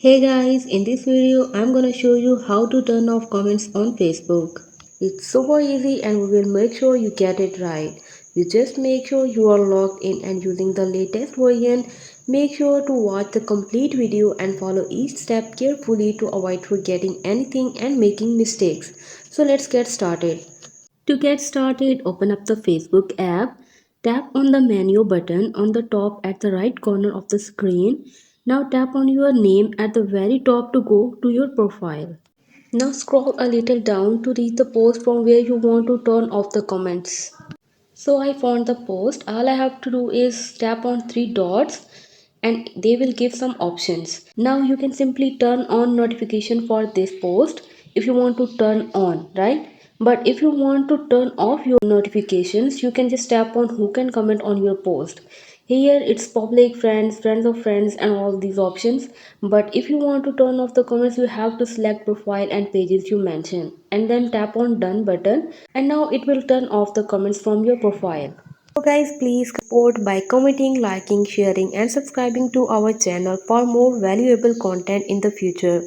Hey guys, in this video I'm gonna show you how to turn off comments on Facebook. It's super easy and we will make sure you get it right. You just make sure you are logged in and using the latest version. Make sure to watch the complete video and follow each step carefully to avoid forgetting anything and making mistakes. So let's get started. To get started, open up the Facebook app. Tap on the menu button on the top at the right corner of the screen. Now tap on your name at the very top to go to your profile. Now scroll a little down to reach the post from where you want to turn off the comments. So I found the post. All I have to do is tap on three dots and they will give some options. Now you can simply turn on notification for this post if you want to turn on, right? But if you want to turn off your notifications, you can just tap on who can comment on your post. Here it's public, friends, friends of friends, and all these options. But if you want to turn off the comments, you have to select profile and pages you mention and then tap on done button, and now it will turn off the comments from your profile. So guys, please support by commenting, liking, sharing and subscribing to our channel for more valuable content in the future.